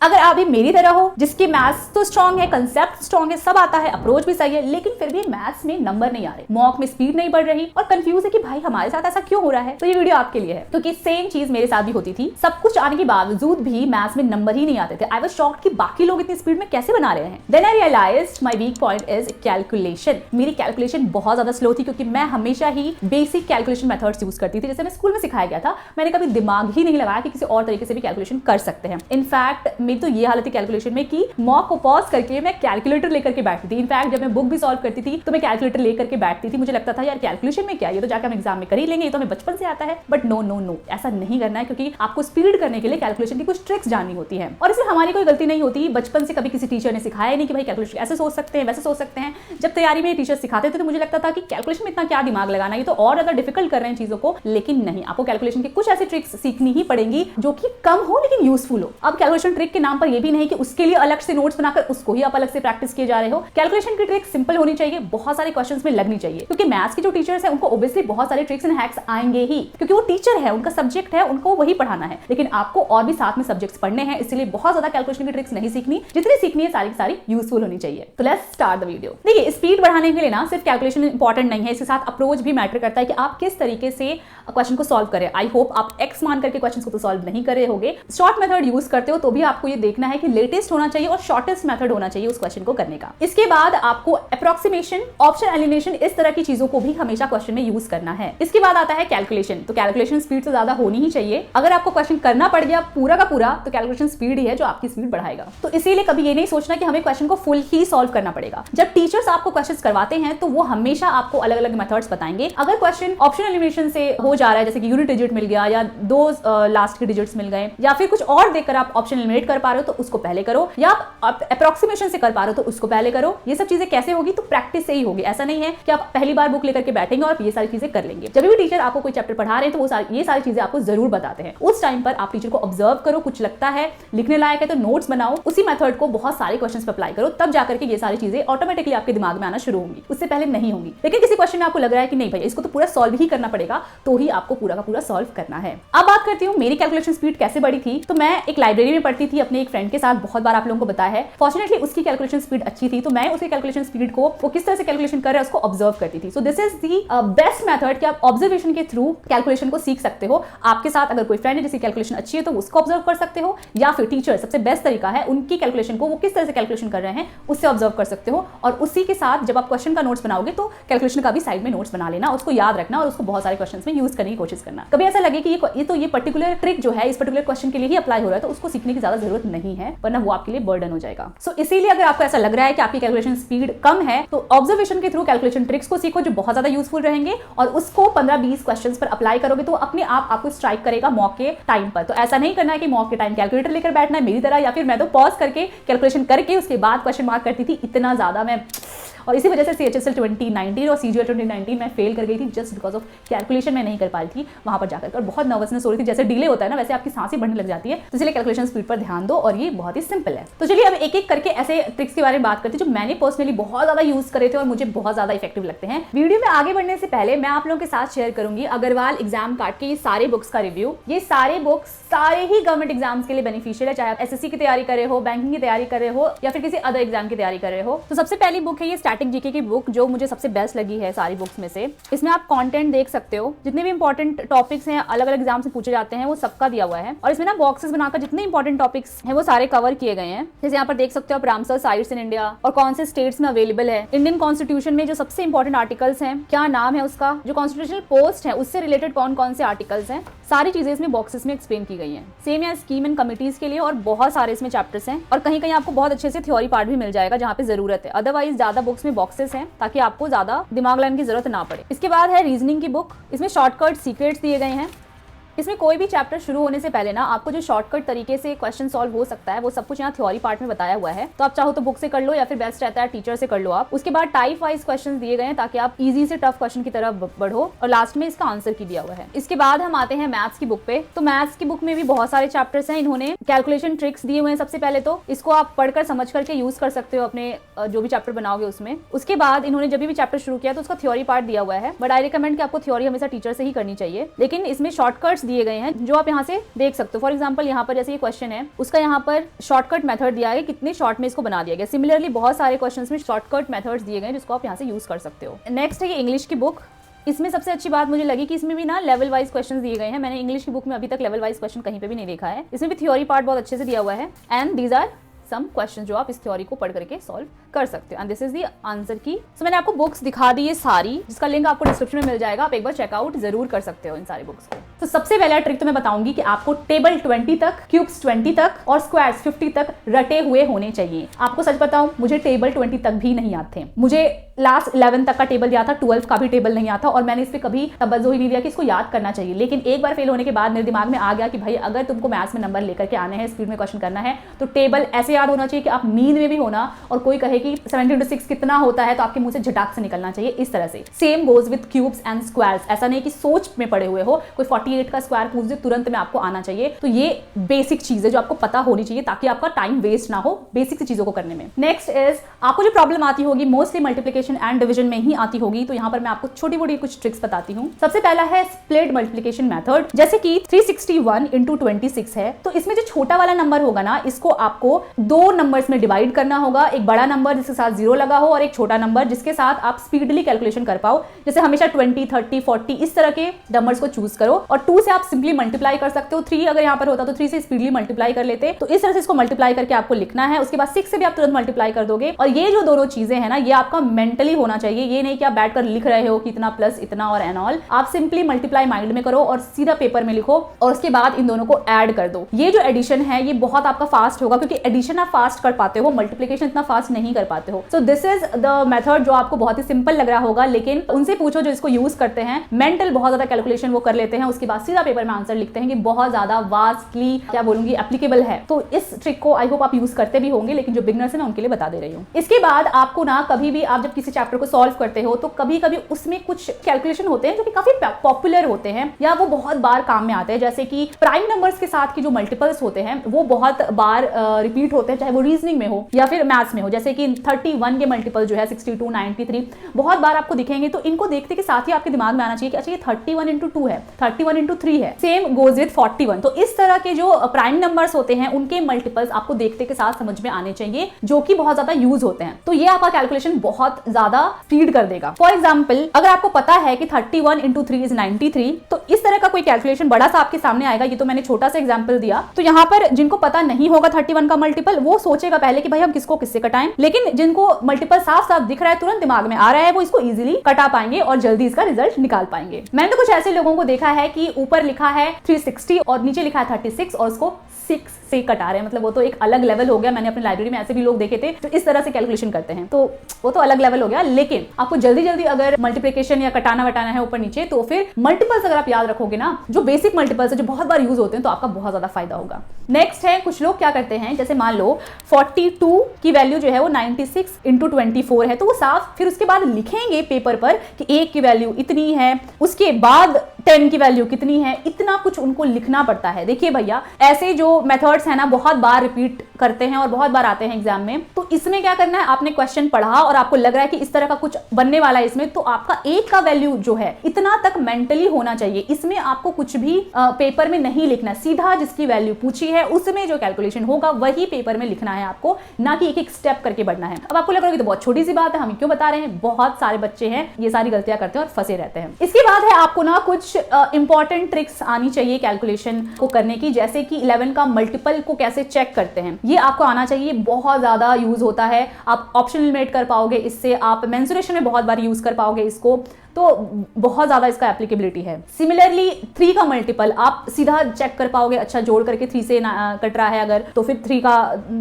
अगर आप भी मेरी तरह हो जिसकी मैथ्स तो स्ट्रांग है, कंसेप्ट स्ट्रांग है, सब आता है, अप्रोच भी सही है, लेकिन फिर भी मैथ्स में नंबर नहीं आ रहे, मॉक में स्पीड नहीं बढ़ रही और कंफ्यूज है कि भाई हमारे साथ ऐसा क्यों हो रहा है, तो ये वीडियो आपके लिए है। क्योंकि सेम चीज मेरे साथ भी होती थी, सब कुछ आने के बावजूद भी मैथ्स में नंबर ही नहीं आते थे। आई वाज शॉक्ड कि बाकी लोग इतनी स्पीड में कैसे बना रहे हैं। Then I realised my weak point is calculation. मेरी कैलकुलेशन बहुत ज्यादा स्लो थी क्योंकि मैं हमेशा ही बेसिक कैलकुलेशन मेथड्स यूज करती थी, जैसे मैं स्कूल में सिखाया गया था। मैंने कभी दिमाग ही नहीं लगाया कि किसी और तरीके से भी कैलकुलेशन कर सकते हैं। इनफैक्ट मेरी तो ये हालत थी कैलकुलेशन में कि मॉक को पॉज करके मैं कैलकुलेटर लेकर के बैठती थी। इनफैक्ट जब मैं बुक भी सॉल्व करती थी तो मैं कैलकुलेटर लेकर के बैठती थी। मुझे लगता था यार कैलकुलेशन में क्या, ये तो जाकर हम एग्जाम में कर ही लेंगे, ये तो हमें बचपन से आता है। बट नो नो नो, ऐसा नहीं करना है, क्योंकि आपको स्पीड करने के लिए कैलकुलेशन की कुछ ट्रिक्स जाननी होती है। और इसमें हमारी कोई गलती नहीं होती। बचपन से कभी किसी टीचर ने सिखाया नहीं कि भाई कैलकुलेशन ऐसे सोच सकते हैं, वैसे सोच सकते हैं। जब तैयारी में टीचर सिखाते थे तो मुझे लगता था कि कैलकुलेशन में इतना क्या दिमाग लगाना, ये तो और ज्यादा डिफिकल्ट कर रहे हैं चीजों को। लेकिन नहीं, आपको कैलकुलेशन की कुछ ऐसी ट्रिक्स सीखनी ही पड़ेंगी जो कि कम हो लेकिन यूजफुल हो। अब कैलकुलेशन ट्रिक के नाम पर यह भी नहीं कि उसके लिए अलग से नोट्स बनाकर उसको ही आप अलग से प्रैक्टिस किए जा रहे हो। कैलकुलेशन की ट्रिक सिंपल होनी चाहिए, बहुत सारे क्वेश्चंस में लगनी चाहिए, क्योंकि मैथ्स के जो टीचर्स हैं उनको ऑब्वियसली बहुत सारे ट्रिक्स एंड हैक्स आएंगे ही, क्योंकि वो टीचर है, उनका सब्जेक्ट है, उनको वही पढ़ाना है। लेकिन आपको और भी साथ में सब्जेक्ट्स पढ़ने हैं, इसलिए बहुत ज्यादा कैलकुलेशन की ट्रिक्स नहीं सीखनी। जितनी सीखनी है सारी की सारी यूजफुल होनी चाहिए। तो लेट्स स्टार्ट द वीडियो। देखिए, स्पीड बढ़ाने के लिए ना सिर्फ कैलकुलेशन इंपॉर्टेंट नहीं है, इसके साथ अप्रोच भी मैटर करता है कि आप किस तरीके से क्वेश्चन को सॉल्व करें। आई होप आप एक्स मान करके क्वेश्चन को तो सॉल्व नहीं कर रहे होगे। शॉर्ट मेथड यूज करते हो तो भी आपको ये देखना है कि लेटेस्ट होना चाहिए और शॉर्टेस्ट मेथड होना चाहिए उस क्वेश्चन को करने का। इसके बाद आपको अप्रोक्सीमेशन, ऑप्शन एलिमिनेशन, इस तरह की चीजों को भी हमेशा क्वेश्चन में यूज करना है। इसके बाद आता है कैलकुलेशन। तो कैलकुलेशन स्पीड से ज्यादा होनी ही चाहिए। अगर आपको क्वेश्चन करना पड़ गया पूरा का पूरा तो कैलकुलेशन स्पीड ही है जो आपकी स्पीड बढ़ाएगा। तो इसीलिए कभी ये नहीं सोचना कि हमें क्वेश्चन को फुल ही सॉल्व करना पड़ेगा। जब टीचर्स आपको क्वेश्चन करवाते हैं तो वो हमेशा आपको अलग अलग मेथड्स बताएंगे। अगर क्वेश्चन ऑप्शन एलिमिनेशन से हो जा रहा है, जैसे कि यूनिट डिजिट मिल गया या दो लास्ट के डिजिट्स मिल गए, या फिर कुछ और देखकर आप ऑप्शन एलिमिनेट कर पा रहे हो तो उसको पहले करो, या आप अप्रोक्सीमेशन से कर पा रहे हो तो उसको पहले करो। ये सब चीजें कैसे होगी? तो प्रैक्टिस से ही होगी। ऐसा नहीं है कि आप पहली बार बुक लेकर के बैठेंगे और ये सारी चीजें कर लेंगे। जब भी टीचर आपको कोई चैप्टर पढ़ा रहे हैं तो वो ये सारी चीजें आपको जरूर बताते हैं। उस टाइम पर आप टीचर को ऑब्जर्व करो, कुछ लगता है लिखने लायक है तो नोट्स बनाओ, उसी मेथड को बहुत सारे क्वेश्चंस पे अप्लाई करो, तब जाकर के ये सारी चीजें ऑटोमेटिकली आपके दिमाग में आना शुरू होंगी, उससे पहले नहीं होंगी। लेकिन किसी क्वेश्चन में आपको लग रहा है कि नहीं भाई इसको तो पूरा सॉल्व ही करना पड़ेगा, तो ही आपको पूरा का पूरा सॉल्व करना है। अब बात करती हूँ मेरी कैलकुलेशन स्पीड कैसे बढ़ी थी। तो मैं एक लाइब्रेरी में पढ़ती थी अपने एक फ्रेंड के साथ, बहुत बार आप लोगों को बताया है। फॉर्चुनेटली उसकी कैलकुलेशन स्पीड अच्छी थी, तो मैं उसकी कैलकुलेशन स्पीड को वो किस तरह से कैलकुलेशन कर रहा है उसको ऑब्जर्व करती थी। So this is the best method कि आप ऑब्जर्वेशन के थ्रू कैलकुलेशन को सीख सकते हो। आपके साथ अगर कोई फ्रेंड है जिसकी कैलकुलेशन अच्छी है तो उसको ऑब्जर्व कर सकते हो, या फिर टीचर सबसे बेस्ट तरीका है, उनकी कैलकुलेशन को वो किस तरह से कैलकुलेशन कर रहे हैं उससे ऑब्जर्व कर सकते हो। और उसी के साथ जब आप क्वेश्चन का नोट्स बनाओगे तो कैलकुलेशन का भी साइड में नोट्स बना लेना, उसको याद रखना और उसको बहुत सारे क्वेश्चन में यूज करने की कोशिश करना। कभी ऐसा लगे कि ये पर्टिकुलर ट्रिक जो है इस पर्टिकुलर क्वेश्चन के लिए ही अप्लाई हो रहा है तो उसको सीखने की ज्यादा जरूरत नहीं है, वरना वो आपके लिए बर्डन हो जाएगा। सो इसीलिए अगर आपको ऐसा लग रहा है कि आपकी कैलकुलेशन स्पीड कम है तो ऑब्जर्वेशन के थ्रू कैलकुलेशन ट्रिक्स को सीखो जो बहुत ज्यादा यूजफुल रहेंगे, और उसको 15-20 क्वेश्चंस पर अप्लाई करोगे तो अपने आप आपको स्ट्राइक करेगा मॉक के टाइम पर। तो ऐसा नहीं करना है कि मॉक के टाइम कैलकुलेटर लेकर बैठना है मेरी तरह, या फिर मैं तो पॉज करके कैलकुलेशन करके उसके बाद क्वेश्चन मार्क करती थी। इतना ज्यादा मैं, और इसी वजह से CHSL 2019 और CGL 2019 में फेल कर गई थी, जस्ट बिकॉज ऑफ कैलकुलेशन मैं नहीं कर पा रही थी वहां पर जाकर। और बहुत नर्वसनेस हो रही थी, जैसे डिले होता है ना वैसे आपकी सांसें बढ़ने लग जाती है। तो इसलिए कैलकुलेशन स्पीड पर ध्यान दो, और ये बहुत ही सिंपल है। तो चलिए अब एक एक करके ऐसे ट्रिक्स के बारे में बात करते हैं जो मैंने पर्सनली बहुत ज्यादा यूज करे थे और मुझे बहुत ज्यादा इफेक्टिव लगते हैं। वीडियो में आगे बढ़ने से पहले मैं आप लोगों के साथ शेयर करूंगी अग्रवाल एग्जाम कार्ड के ये सारे बुक्स का रिव्यू। ये सारे बुक्स सारे ही गवर्नमेंट एग्जाम्स के लिए बेनिफिशियल है, चाहे आप SSC की तैयारी कर रहे हो, बैंकिंग की तैयारी कर रहे हो, या फिर किसी अदर एग्जाम की तैयारी कर रहे हो। तो सबसे पहली बुक है ये स्टैटिक जीके की बुक, जो मुझे सबसे बेस्ट लगी है सारी बुक्स में से। इसमें आप कंटेंट देख सकते हो, जितने भी इंपॉर्टेंट टॉपिक्स हैं अलग अलग एग्जाम से पूछे जाते हैं वो सबका दिया हुआ है। और इसमें ना बॉक्सेस बनाकर जितने इंपॉर्टेंट टॉपिक्स हैं वो सारे कवर किए गए हैं। जैसे यहाँ पर देख सकते हो आप रामसर साइट्स इन इंडिया और कौन से स्टेट्स में अवेलेबल है, इंडियन कॉन्स्टिट्यूशन में जो सबसे इंपॉर्टेंट आर्टिकल्स हैं क्या नाम है उसका, जो कॉन्स्टिट्यूशनल पोस्ट है उससे रिलेटेड कौन कौन से आर्टिकल्स हैं, सारी चीजें इसमें बॉक्सेस में एक्सप्लेन की गई हैं। सेम या स्कीम एंड कमिटीज के लिए, और बहुत सारे इसमें चैप्टर्स हैं, और कहीं कहीं आपको बहुत अच्छे से थ्योरी पार्ट भी मिल जाएगा जहाँ पे जरूरत है। अदरवाइज ज्यादा बुक्स में बॉक्सेस हैं ताकि आपको ज्यादा दिमाग लगाने की जरूरत ना पड़े। इसके बाद है रीजनिंग की बुक, इसमें शॉर्टकट सीक्रेट्स दिए गए हैं। इसमें कोई भी चैप्टर शुरू होने से पहले ना आपको जो शॉर्टकट तरीके से क्वेश्चन सॉल्व हो सकता है वो सब कुछ यहाँ थ्योरी पार्ट में बताया हुआ है। तो आप चाहो तो बुक से कर लो या फिर बेस्ट रहता है टीचर से कर लो आप। उसके बाद टाइप वाइज क्वेश्चन दिए गए हैं ताकि आप इजी से टफ क्वेश्चन की तरफ बढ़ो, और लास्ट में इसका आंसर की दिया हुआ है। इसके बाद हम आते हैं मैथ्स की बुक पे। तो मैथ्स की बुक में भी बहुत सारे चैप्टर्स हैं, इन्होंने कैलकुलेशन ट्रिक्स दिए हुए हैं। सबसे पहले तो इसको आप पढ़कर समझ करके यूज कर सकते हो अपने जो भी चैप्टर बनाओगे उसमें। उसके बाद इन्होंने जब भी चैप्टर शुरू किया तो उसका थ्योरी पार्ट दिया हुआ है, बट आई रिकमेंड कि आपको थ्योरी हमेशा टीचर से ही करनी चाहिए। लेकिन इसमें शॉर्टकट्स मेथड्स दिए गए हैं जो आप यहाँ से देख सकते हो। फॉर एग्जाम्पल यहाँ पर जैसे ये क्वेश्चन है, उसका यहाँ पर शॉर्टकट मेथड दिया है, कितने शॉर्ट में इसको बना दिया गया। सिमिलरली बहुत सारे क्वेश्चन में शॉर्टकट मेथड्स दिए गए जिसको आप यहाँ से यूज कर सकते हो। नेक्स्ट है ये इंग्लिश की बुक। इसमें सबसे अच्छी बात मुझे लगी कि इसमें भी ना लेवल वाइज क्वेश्चन दिए गए हैं। मैंने इंग्लिश की बुक में अभी तक लेवल वाइज क्वेश्चन कहीं पे भी नहीं देखा है। इसमें भी थ्योरी पार्ट बहुत अच्छे से दिया हुआ है and these are some question जो आप इस थ्योरी को पढ़ करके सॉल्व कर सकते हो and this is the answer की। सो मैंने आपको बुक्स दिखा दी ये सारी, जिसका लिंक आपको डिस्क्रिप्शन में मिल जाएगा। आप एक बार चेकआउट जरूर कर सकते हो इन सारी बुक्स को। तो सबसे पहला ट्रिक तो मैं बताऊंगी कि आपको टेबल 20 तक, क्यूब्स 20 तक और स्क्वायर्स 50 तक रटे हुए होने चाहिए। आपको सच बताऊं, मुझे टेबल 20 तक भी नहीं आते। मुझे लास्ट 11 तक का टेबल दिया था, 12 का भी टेबल नहीं आता और मैंने इस पर कभी तवज्जो ही नहीं दिया कि इसको याद करना चाहिए। लेकिन एक बार फेल होने के बाद मेरे दिमाग में आ गया कि भाई अगर तुमको मैथ्स में नंबर लेकर के आने हैं, स्पीड में क्वेश्चन करना है, तो टेबल ऐसे याद होना चाहिए कि आप नींद में भी होना और कोई कहे कि 17 × 6 कितना होता है तो आपके मुंह से झटाक से निकलना चाहिए, इस तरह से। Same goes with cubes and squares. ऐसा नहीं कि सोच में पड़े हुए हो, कोई 48 का स्क्वायर पूछ दे तुरंत में आपको आना चाहिए। तो ये बेसिक चीज है जो आपको पता होनी चाहिए ताकि आपका टाइम वेस्ट ना हो बेसिक सी चीजों को करने में। नेक्स्ट इज, आपको जो प्रॉब्लम आती होगी मोस्टली मल्टीप्लिकेशन एंड डिवीजन में ही आती होगी, तो यहाँ पर मैं आपको छोटी मोटी कुछ ट्रिक्स बताती हूँ। सबसे पहला है स्प्लिट मल्टीप्लिकेशन मेथड। जैसे कि 361 × 26 है, तो इसमें जो छोटा वाला नंबर होगा ना, इसको आपको दो नंबर्स में डिवाइड करना होगा। एक बड़ा नंबर जिसके साथ 0 लगा हो और एक छोटा नंबर जिसके साथ आप स्पीडली कैलकुलेशन कर पाओ। जैसे हमेशा 20, 30, 40 इस तरह के नंबर्स को चूज करो और 2 से आप सिंपली मल्टीप्लाई कर सकते हो। 3 अगर यहाँ पर होता तो 3 से स्पीडली मल्टीप्लाई कर लेते। तो इस तरह से इसको मल्टीप्लाई करके आपको लिखना है। उसके बाद 6 से भी आप तुरंत मल्टीप्लाई कर दोगे। और ये जो दोनों चीजें हैं ना, ये आपका मेंटली होना चाहिए। ये नहीं कि आप बैठकर लिख रहे हो कि इतना प्लस इतना और एंड ऑल। आप सिंपली मल्टीप्लाई माइंड में करो और सीधा पेपर में लिखो और उसके बाद इन दोनों को ऐड कर दो। ये जो एडिशन है ये बहुत आपका फास्ट होगा, क्योंकि एडिशन आप फास्ट कर पाते हो, मल्टीप्लिकेशन इतना फास्ट नहीं कर पाते हो। So this is the method जो आपको बहुत ही सिंपल लग रहा होगा, लेकिन उनसे पूछो जो इसको यूज करते हैं, मेंटल बहुत ज्यादा कैलकुलेशन वो कर लेते हैं, उसके बाद सीधा पेपर में आंसर लिखते हैं कि बहुत ज्यादा वास्टली क्या बोलूंगी एप्लीकेबल है। तो इस ट्रिक को आई होप आप यूज करते भी होंगे, लेकिन जो बिगनर्स है मैं उनके लिए बता दे रही हूँ। इसके बाद आपको ना कभी भी आप जब किसी चैप्टर को सॉल्व करते हो तो कभी कभी उसमें कुछ कैलकुलेशन होते हैं जो कि काफी पॉपुलर होते हैं या वो बहुत बार काम में आते हैं। जैसे कि प्राइम नंबर्स के साथ की जो मल्टीपल्स होते हैं वो बहुत बार रिपीट होते हैं, चाहे वो रीजनिंग में हो या फिर मैथ्स में हो। जैसे कि 31 के मल्टीपल जो है 62, 93 बहुत बार आपको दिखेंगे। तो इनको देखते के साथ ही आपके दिमाग में आना चाहिए कि अच्छा ये 31 × 2 है, 31 × 3 है। Same goes with 41। तो इस तरह के जो प्राइम नंबर्स होते हैं उनके मल्टीपल्स आपको देखते के साथ समझ में आने चाहिए, जो कि बहुत ज्यादा यूज होते हैं। तो ये आपका कैलकुलेशन बहुत ज्यादा स्पीड कर देगा। फॉर एग्जाम्पल, अगर आपको पता है कि 31 × 3 = 93, तो इस तरह का कोई कैलकुलेशन बड़ा सा आपके सामने आएगा। ये तो मैंने छोटा सा एग्जाम्पल दिया। तो यहाँ पर जिनको पता नहीं होगा 31 का मल्टीपल, वो सोचेगा पहले कि भाई हम किसको किससे कटाएं, लेकिन जिनको मल्टीपल साफ साफ दिख रहा है, तुरंत दिमाग में आ रहा है, वो इसको इजीली कटा पाएंगे और जल्दी इसका रिजल्ट निकाल पाएंगे। मैंने तो कुछ ऐसे लोगों को देखा है कि ऊपर लिखा है 360 और नीचे लिखा है 36 और उसको 6 से कटा रहे हैं। मतलब वो तो एक अलग लेवल हो गया। मैंने अपनी लाइब्रेरी में ऐसे भी लोग देखे थे तो इस तरह से कैलकुलेशन करते हैं, तो वो तो अलग लेवल हो गया। लेकिन आपको जल्दी जल्दी अगर मल्टीप्लिकेशन या कटाना वटाना है ऊपर नीचे, तो फिर मल्टीपल्स अगर आप याद रखोगे ना, जो बेसिक मल्टीपल्स है जो बहुत बार यूज होते हैं, तो आपका बहुत ज्यादा फायदा होगा। नेक्स्ट है, कुछ लोग क्या करते हैं, जैसे मान लो 42 की वैल्यू जो है वो 96 × 24 है, तो वो साफ फिर उसके बाद लिखेंगे पेपर पर कि 1 की वैल्यू इतनी है, उसके बाद 10 की वैल्यू कितनी है, इतना कुछ उनको लिखना पड़ता है। देखिए भैया, ऐसे जो मेथड्स है ना बहुत बार रिपीट करते हैं और बहुत बार आते हैं एग्जाम में। तो इसमें क्या करना है, आपने क्वेश्चन पढ़ा और आपको लग रहा है कि इस तरह का कुछ बनने वाला है इसमें, तो आपका 1 का वैल्यू जो है इतना तक मेंटली होना चाहिए। इसमें आपको कुछ भी पेपर में नहीं लिखना, सीधा जिसकी वैल्यू पूछी है उसमें जो कैलकुलेशन होगा वही पेपर में लिखना है आपको, ना कि एक एक स्टेप करके बढ़ना है। अब आपको लग रहा है कि तो बहुत छोटी सी बात है, हम क्यों बता रहे हैं, बहुत सारे बच्चे हैं ये सारी गलतियां करते हैं और फंसे रहते हैं। इसके बाद है आपको ना कुछ इंपॉर्टेंट ट्रिक्स आनी चाहिए कैलकुलेशन को करने की, जैसे कि 11 का मल्टीपल को कैसे चेक करते हैं, ये आपको आना चाहिए। बहुत ज्यादा यूज होता है, आप ऑप्शन एलिमिनेट कर पाओगे इससे, आप मेंसुरेशन में बहुत बार यूज कर पाओगे इसको, तो बहुत ज्यादा इसका एप्लीकेबिलिटी है। सिमिलरली 3 का मल्टीपल आप सीधा चेक कर पाओगे, अच्छा जोड़ करके 3 से कट रहा है अगर, तो फिर 3 का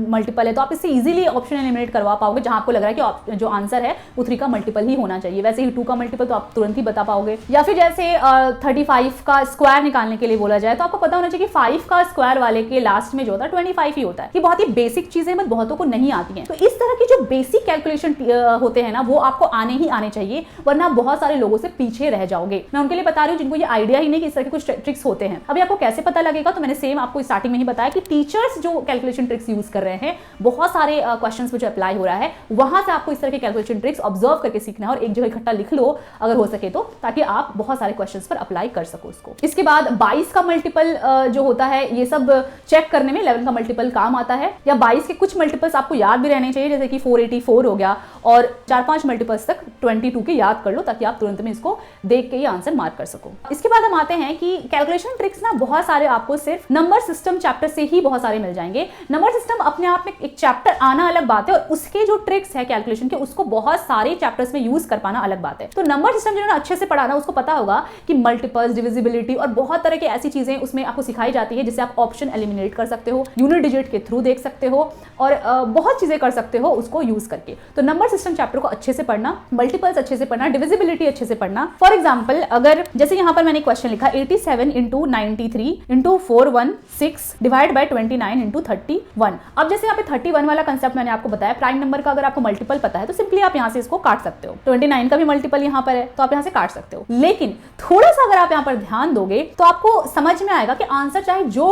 मल्टीपल है, तो आप इससे इजीली ऑप्शन एलिमिनेट करवा पाओगे, जहां आपको लग रहा है कि जो आंसर है वो 3 का मल्टीपल ही होना चाहिए। वैसे ही 2 का मल्टीपल तो आप तुरंत ही बता पाओगे। या फिर जैसे 35 का स्क्वायर निकालने के लिए बोला जाए, तो आपको पता होना चाहिए कि 5 का स्क्वायर वाले के लास्ट में जो होता है 25 ही होता है। ये बहुत ही बेसिक चीजें मत बहुतों को नहीं आती हैं। तो इस तरह की जो बेसिक कैलकुलेशन होते हैं ना, वो आपको आने ही आने चाहिए, वरना बहुत सारे लोगों से पीछे रह जाओगे। मैं उनके लिए बता रही हूँ जिनको ये आइडिया ही नहीं कि इस तरह के कुछ ट्रिक्स होते हैं। अभी आपको कैसे पता लगेगा, तो मैंने सेम आपको स्टार्टिंग में ही बताया कि टीचर्स जो कैलकुलेशन ट्रिक्स यूज कर रहे हैं, बहुत सारे क्वेश्चंस में जो अप्लाई हो रहा है, वहां से आपको इस तरह के कैलकुलेशन ट्रिक्स ऑब्जर्व करके सीखना है और एक जगह इकट्ठा लिख लो अगर हो सके तो, ताकि आप बहुत सारे क्वेश्चंस पर अप्लाई कर सको उसको। इसके बाद 22 का मल्टीपल जो होता है, ये सब चेक करने में 11 का मल्टीपल काम आता है, या 22 के कुछ मल्टीपल्स आपको याद भी रहने चाहिए, जैसे कि 484 हो गया, और 4-5 मल्टीपल्स तक 22 के याद कर लो ताकि आप तुरंत में इसको देख के ये आंसर मार्क कर सको। इसके बाद हम आते हैं कि कैलकुलेशन ट्रिक्स ना बहुत सारे आपको सिर्फ नंबर सिस्टम चैप्टर से ही बहुत सारे मिल जाएंगे। नंबर सिस्टम अपने आप में एक चैप्टर आना अलग बात है, और उसके जो ट्रिक्स है कैलकुलेशन के, उसको बहुत सारे चैप्टर्स में यूज कर पाना अलग बात है। तो नंबर सिस्टम जिन्होंने अच्छे से पढ़ा ना, उसको पता होगा कि मल्टीपल्स, डिविजिबिलिटी और बहुत तरह की ऐसी चीजें उसमें आपको सिखाई जाती है, जिससे आप ऑप्शन एलिमिनेट कर सकते हो, यूनिट डिजिट के थ्रू देख सकते हो, और बहुत चीजें कर सकते हो उसको यूज करके। तो नंबर सिस्टम चैप्टर को अच्छे से पढ़ना, मल्टीपल्स अच्छे से पढ़ना, डिविजिबिलिटी अच्छे से पढ़ना। फॉर एग्जाम्पल, अगर जैसे यहाँ पर मैंने क्वेश्चन लिखा 87 into 93 into 416 divide by 29 into 31। अब जैसे यहाँ पे 31 वाला कंसेप्ट मैंने आपको बताया, प्राइम नंबर का अगर आपको मल्टीपल पता है तो सिंपली आप यहाँ से इसको काट सकते हो। 29 का भी मल्टीपल यहाँ पर है तो आप यहाँ से काट सकते हो। लेकिन थोड़ा सा अगर आप यहाँ पर ध्यान दोगे तो आपको समझ में आएगा कि आंसर चाहे जो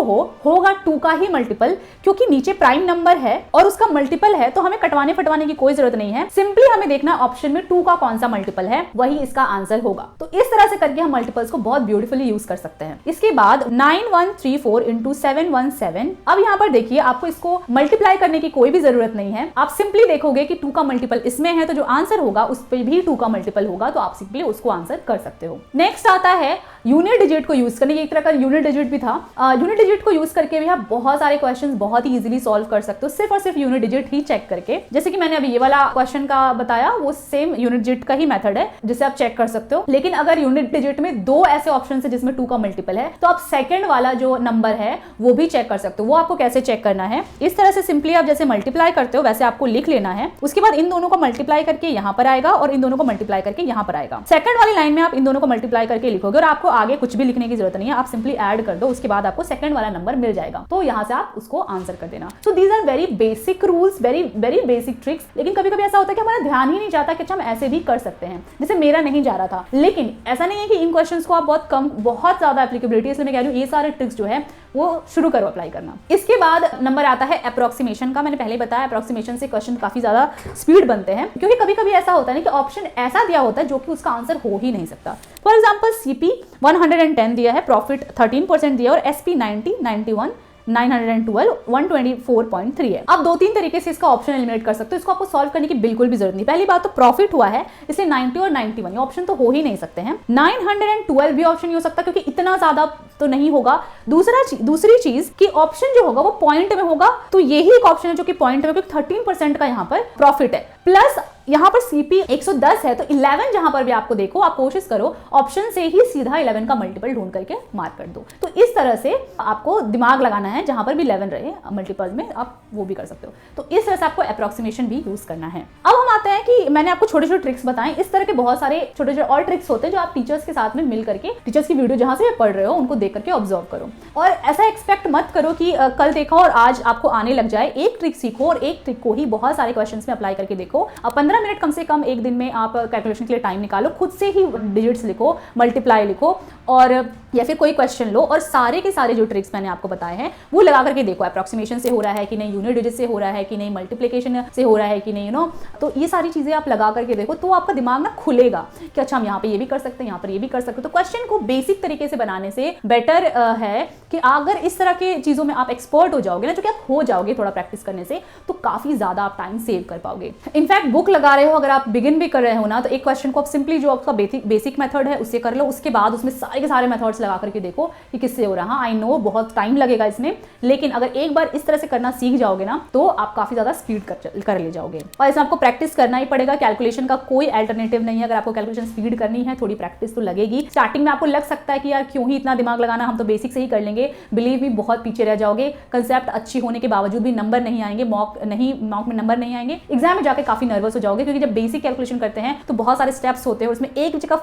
होगा 2 का ही मल्टीपल, क्योंकि नीचे प्राइम नंबर है और उसका मल्टीपल है, तो हमें कटवाने फटवाने की कोई जरूरत नहीं है। सिंपली हमें देखना ऑप्शन में 2 का कौन सा मल्टीपल है, वही इसका आंसर होगा। तो इस तरह से करके हम मल्टीपल्स को बहुत ब्यूटीफुली यूज कर सकते हैं। इसके बाद 9134 इंटू 717। अब यहाँ पर देखिए, आपको इसको मल्टीप्लाई करने की कोई भी जरूरत नहीं है। आप सिंपली देखोगे कि 2 का मल्टीपल इसमें है, तो जो आंसर होगा उस पर भी 2 का मल्टीपल होगा, तो आप सिंपली उसको आंसर कर सकते हो। नेक्स्ट आता है यूनिट डिजिट को यूज करने, एक तरह का यूनिट डिजिट भी था। यूनिट डिजिट को यूज करके भी आप बहुत सारे क्वेश्चंस बहुत ही इजीली सॉल्व कर सकते हो, सिर्फ और सिर्फ यूनिट डिजिट ही चेक करके। जैसे कि मैंने अभी ये वाला क्वेश्चन का बताया, वो सेम यूनिट डिजिट का ही मेथड है जिसे आप चेक कर सकते हो। लेकिन अगर यूनिट डिजिट में 2 ऐसे ऑप्शन है जिसमें 2 का मल्टीपल है, तो आप सेकंड वाला जो नंबर है वो भी चेक कर सकते हो। वो आपको कैसे चेक करना है, इस तरह से सिंपली आप जैसे मल्टीप्लाई करते हो वैसे आपको लिख लेना है। उसके बाद इन दोनों को मल्टीप्लाई करके यहाँ पर आएगा और इन दोनों को मल्टीप्लाई करके यहाँ पर आएगा। सेकंड वाली लाइन में आप इन दोनों को मल्टीप्लाई करके लिखोगे और आपको आगे कुछ भी लिखने की जरूरत नहीं है, आप सिंपली ऐड कर दो, उसके बाद आपको सेकंड वाला नंबर मिल जाएगा। तो यहाँ से आप उसको आंसर कर देना। So these are very basic rules, very very basic tricks. लेकिन कभी कभी ऐसा होता है कि हमारा ध्यान ही नहीं जाता कि अच्छा हम ऐसे भी कर सकते हैं, जैसे मेरा नहीं जा रहा था। लेकिन ऐसा नहीं है कि इन क्वेश्चंस को आप बहुत ज्यादा एप्लीकेबिलिटी, इसलिए मैं कह रही हूँ ये सारे ट्रिक्स जो है वो शुरू करो अप्लाई करना। इसके बाद नंबर आता है अप्रोक्सीमेशन का। मैंने पहले बताया अप्रोक्सीमेशन से क्वेश्चन काफी ज्यादा स्पीड बनते हैं, क्योंकि कभी कभी ऐसा होता है कि ऑप्शन ऐसा दिया होता है जो कि उसका आंसर हो ही नहीं सकता। फॉर एग्जाम्पल सीपी 110 दिया है, प्रॉफिट 13% दिया और एसपी 90, 91, 912, 124.3 है। आप 2-3 तरीके से इसका ऑप्शन एलिमिनेट कर सकते हो। इसको आपको सॉल्व करने की बिल्कुल भी जरूरत नहीं। पहली बात तो प्रॉफिट हुआ है, इसलिए 90 और 91 ये ऑप्शन तो हो ही नहीं सकते हैं। 912 भी ऑप्शन नहीं हो सकता क्योंकि इतना ज्यादा तो नहीं होगा। दूसरी चीज कि ऑप्शन जो होगा वो पॉइंट में होगा, तो यही एक ऑप्शन है जो कि पॉइंट में, क्योंकि 13% का यहाँ पर प्रॉफिट है। प्लस यहाँ पर सीपी 110 है, तो 11 जहां पर भी आपको देखो, आप कोशिश करो ऑप्शन से ही सीधा 11 का मल्टीपल ढूंढ करके मार्क कर दो। तो इस तरह से आपको दिमाग लगाना है, जहां पर भी 11 रहे मल्टीपल में आप वो भी कर सकते हो। तो इस तरह से आपको अप्रोक्सीमेशन भी यूज करना है। अब हम आते हैं कि मैंने आपको छोटे छोटे ट्रिक्स बताएं, इस तरह के बहुत सारे छोटे छोटे और ट्रिक्स होते हैं जो आप टीचर्स के साथ में मिल करके, टीचर्स की वीडियो जहां से पढ़ रहे हो उनको देख करके ऑब्जर्व करो। और ऐसा एक्सपेक्ट मत करो कि कल देखा और आज आपको आने लग जाए। एक ट्रिक सीखो और एक ट्रिक को ही बहुत सारे क्वेश्चन में अप्लाई करके देखो। 15 मिनट कम से कम एक दिन में आप कैलकुलेशन के लिए टाइम निकालो, खुद से ही डिजिट्स लिखो, मल्टीप्लाई लिखो, और या फिर कोई क्वेश्चन लो और सारे के सारे जो ट्रिक्स मैंने आपको बताए हैं वो लगा करके देखो। अप्रोक्सीमेशन से हो रहा है कि नहीं, यूनिट डिजिट से हो रहा है कि नहीं, मल्टीप्लिकेशन से हो रहा है कि नहीं, तो ये सारी चीजें आप लगा करके देखो, तो आपका दिमाग ना खुलेगा कि अच्छा हम यहाँ पे ये भी कर सकते हैं, यहाँ पर ये भी कर सकते हैं। तो क्वेश्चन को बेसिक तरीके से बनाने से बेटर है कि अगर इस तरह के चीजों में आप एक्सपर्ट हो जाओगे ना, जो कि आप हो जाओगे थोड़ा प्रैक्टिस करने से, तो काफी ज्यादा आप टाइम सेव कर पाओगे। इनफैक्ट बुक लगा रहे हो, अगर आप बिगिन भी कर रहे हो ना, तो एक क्वेश्चन को आप सिंपली जो आपका बेसिक मेथड है उससे कर लो, उसके बाद उसमें सारे के सारे मेथड्स लगा करके देखो कि किससे हो रहा है। आई नो बहुत टाइम लगेगा इसमें, लेकिन अगर एक बार इस तरह से करना सीख जाओगे ना, तो आप काफी ज्यादा स्पीड कर ले जाओगे। और इसमें आपको प्रैक्टिस करना ही पड़ेगा, कैलकुलेशन का कोई अल्टरनेटिव नहीं है। अगर आपको कैलकुलेशन स्पीड करनी है, थोड़ी प्रैक्टिस तो लगेगी। स्टार्टिंग में आपको लग सकता है कि यार क्यों ही इतना दिमाग लगाना, हम तो बेसिक से ही कर लेंगे। बिलीव मी, बहुत पीछे रह जाओगे। कंसेप्ट अच्छी होने के बावजूद भी नंबर नहीं आएंगे, मॉक में नंबर नहीं आएंगे, एग्जाम में जाकर काफी नर्वस हो जाओगे, क्योंकि जब बेसिक कैलकुलेशन करते हैं तो बहुत सारे स्टेप्स होते हैं, उसमें एक जगह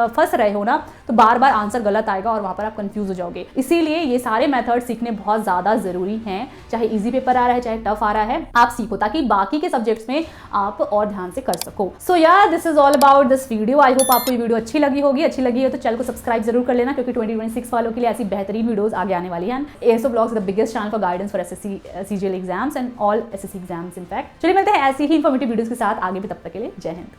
फंस रहे हो ना, तो बार बार आंसर गलत आएगा और वहां पर आप कंफ्यूज हो जाओगे। इसीलिए ये सारे मेथड सीखने बहुत ज्यादा जरूरी हैं, चाहे इजी पेपर आ रहा है चाहे टफ आ रहा है, आप सीखो ताकि बाकी के सब्जेक्ट्स में आप और ध्यान ध्यान से कर सको। सो यार this is all about this video. I hope आपको ये वीडियो अच्छी लगी होगी। अच्छी लगी है तो चैनल को सब्सक्राइब जरूर कर लेना, क्योंकि 2026 वालों के लिए ऐसी बेहतरीन वीडियोस आगे आने वाली हैं। ASO Vlogs the biggest channel for guidance for SSC CGL exams and all SSC exams in fact. चलिए मिलते हैं ऐसी ही इंफॉर्मेटिव वीडियोस के साथ आगे भी, तब तक के लिए जय हिंद।